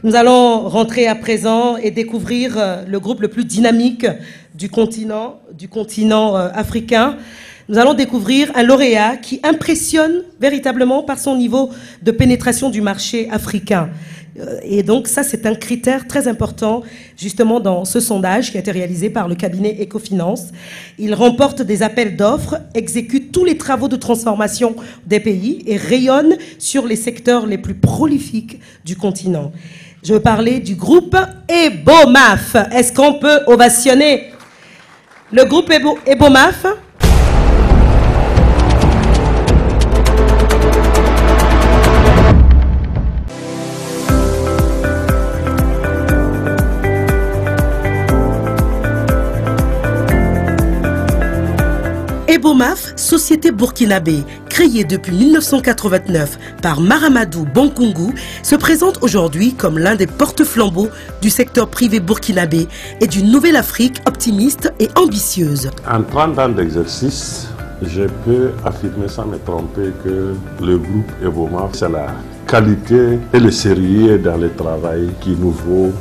Nous allons rentrer à présent et découvrir le groupe le plus dynamique du continent africain. Nous allons découvrir un lauréat qui impressionne véritablement par son niveau de pénétration du marché africain. Et donc ça, c'est un critère très important justement dans ce sondage qui a été réalisé par le cabinet Ecofinance. Il remporte des appels d'offres, exécute tous les travaux de transformation des pays et rayonne sur les secteurs les plus prolifiques du continent. Je veux parler du groupe Ebomaf. Est-ce qu'on peut ovationner le groupe Ebomaf? Ebomaf, société burkinabé, créée depuis 1989 par Maramadou Bonkungu, se présente aujourd'hui comme l'un des porte-flambeaux du secteur privé burkinabé et d'une nouvelle Afrique optimiste et ambitieuse. En 30 ans d'exercice, je peux affirmer sans me tromper que le groupe Ebomaf, c'est la qualité et le sérieux dans le travail qui nous vaut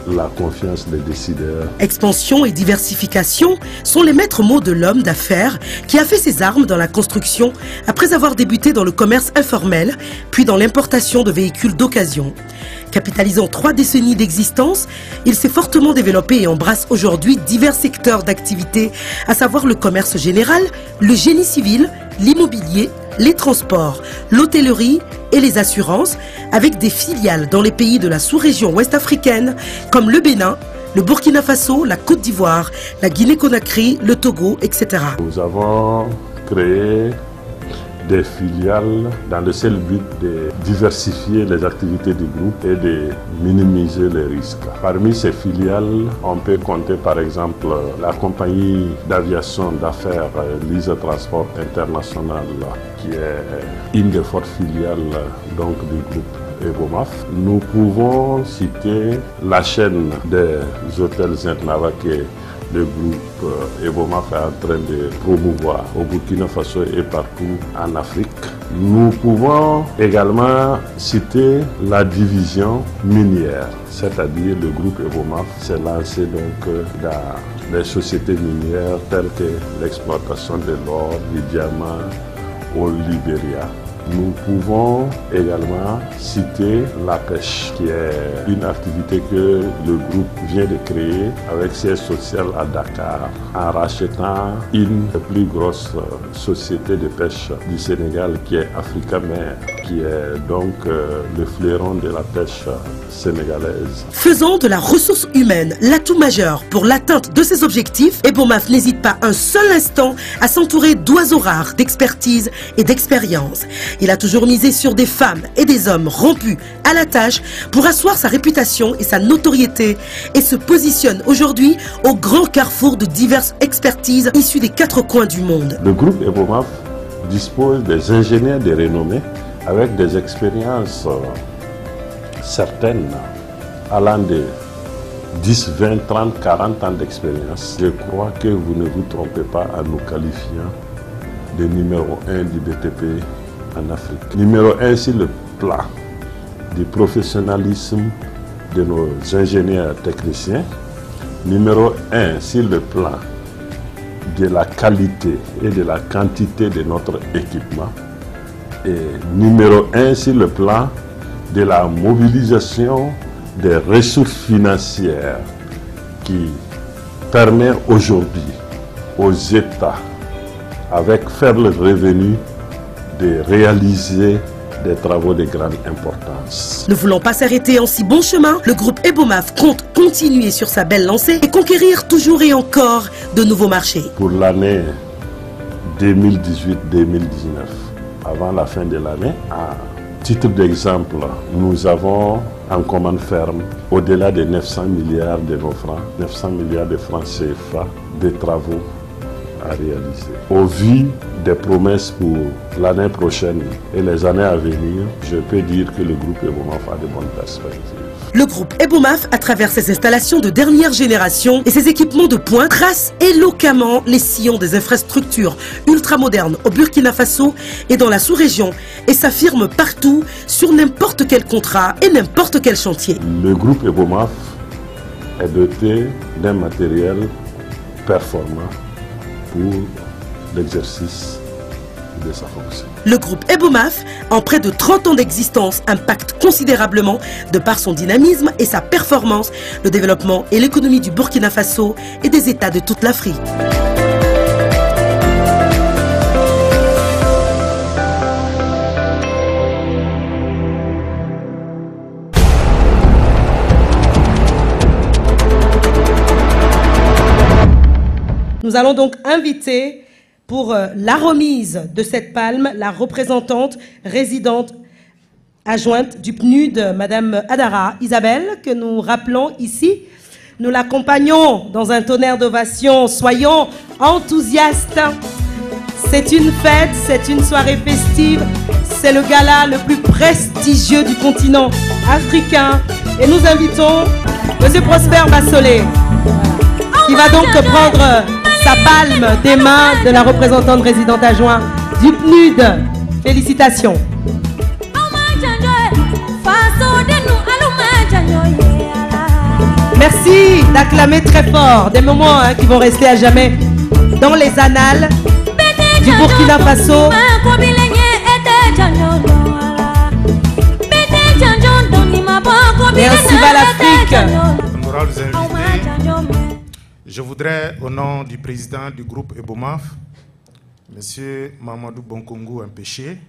la confiance des décideurs. Expansion et diversification sont les maîtres mots de l'homme d'affaires qui a fait ses armes dans la construction après avoir débuté dans le commerce informel, puis dans l'importation de véhicules d'occasion. Capitalisant 3 décennies d'existence, il s'est fortement développé et embrasse aujourd'hui divers secteurs d'activité, à savoir le commerce général, le génie civil, l'immobilier, les transports, l'hôtellerie et les assurances, avec des filiales dans les pays de la sous-région ouest-africaine comme le Bénin, le Burkina Faso, la Côte d'Ivoire, la Guinée-Conakry, le Togo, etc. Nous avons créé des filiales dans le seul but de diversifier les activités du groupe et de minimiser les risques. Parmi ces filiales, on peut compter par exemple la compagnie d'aviation d'affaires Lise Transport International, qui est une des fortes filiales donc, du groupe Ebomaf. Nous pouvons citer la chaîne des hôtels Zentnava qui est le groupe Ebomaf est en train de promouvoir au Burkina Faso et partout en Afrique. Nous pouvons également citer la division minière, c'est-à-dire le groupe Ebomaf s'est lancé donc dans les sociétés minières telles que l'exploitation de l'or, du diamant au Libéria. Nous pouvons également citer la pêche, qui est une activité que le groupe vient de créer avec siège social à Dakar, en rachetant une des plus grosses sociétés de pêche du Sénégal, qui est Africamer, qui est donc le fleuron de la pêche sénégalaise. Faisant de la ressource humaine l'atout majeur pour l'atteinte de ses objectifs, Ebomaf n'hésite pas un seul instant à s'entourer d'oiseaux rares, d'expertise et d'expérience. Il a toujours misé sur des femmes et des hommes rompus à la tâche pour asseoir sa réputation et sa notoriété et se positionne aujourd'hui au grand carrefour de diverses expertises issues des 4 coins du monde. Le groupe Ebomaf dispose des ingénieurs de renommée avec des expériences certaines allant de 10, 20, 30, 40 ans d'expérience. Je crois que vous ne vous trompez pas en nous qualifiant de numéro 1 du BTP en Afrique. Numéro 1 sur le plan du professionnalisme de nos ingénieurs techniciens. Numéro 1 sur le plan de la qualité et de la quantité de notre équipement. Et numéro 1 sur le plan de la mobilisation des ressources financières qui permet aujourd'hui aux États avec faible revenu de réaliser des travaux de grande importance. Ne voulant pas s'arrêter en si bon chemin, le groupe Ebomaf compte continuer sur sa belle lancée et conquérir toujours et encore de nouveaux marchés. Pour l'année 2018-2019, avant la fin de l'année, à titre d'exemple, nous avons en commande ferme au-delà de 900 milliards de nos francs, 900 milliards de francs CFA de travaux à réaliser. Au vu des promesses pour l'année prochaine et les années à venir, je peux dire que le groupe Ebomaf a de bonnes perspectives. Le groupe Ebomaf, à travers ses installations de dernière génération et ses équipements de pointe, trace éloquemment les sillons des infrastructures ultramodernes au Burkina Faso et dans la sous-région et s'affirme partout sur n'importe quel contrat et n'importe quel chantier. Le groupe Ebomaf est doté d'un matériel performant pour l'exercice de sa fonction. Le groupe Ebomaf, en près de 30 ans d'existence, impacte considérablement, de par son dynamisme et sa performance, le développement et l'économie du Burkina Faso et des États de toute l'Afrique. Nous allons donc inviter pour la remise de cette palme la représentante résidente adjointe du PNUD, Madame Adara Isabelle, que nous rappelons ici. Nous l'accompagnons dans un tonnerre d'ovation. Soyons enthousiastes. C'est une fête, c'est une soirée festive. C'est le gala le plus prestigieux du continent africain. Et nous invitons Monsieur Prosper Bassolé, qui va donc prendre sa palme des mains de la représentante résidente adjointe du PNUD. Félicitations. Merci d'acclamer très fort des moments qui vont rester à jamais dans les annales du Burkina Faso. Et ainsi va l'Afrique. Honorables invités, je voudrais, au nom du président du groupe Ebomaf, M. Mamadou Bonkongo Mpéché,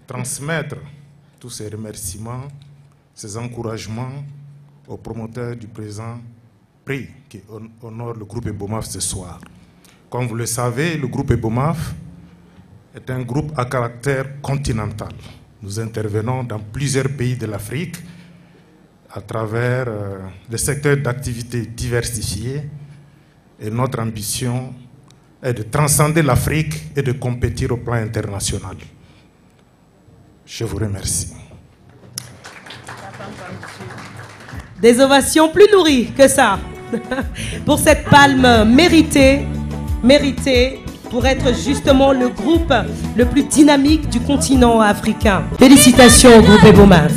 transmettre tous ces remerciements, ces encouragements aux promoteurs du présent prix qui honore le groupe Ebomaf ce soir. Comme vous le savez, le groupe Ebomaf est un groupe à caractère continental. Nous intervenons dans plusieurs pays de l'Afrique à travers des secteurs d'activité diversifiés, et notre ambition est de transcender l'Afrique et de compétir au plan international. Je vous remercie. Des ovations plus nourries que ça pour cette palme méritée pour être justement le groupe le plus dynamique du continent africain. Félicitations au groupe Ebomaf.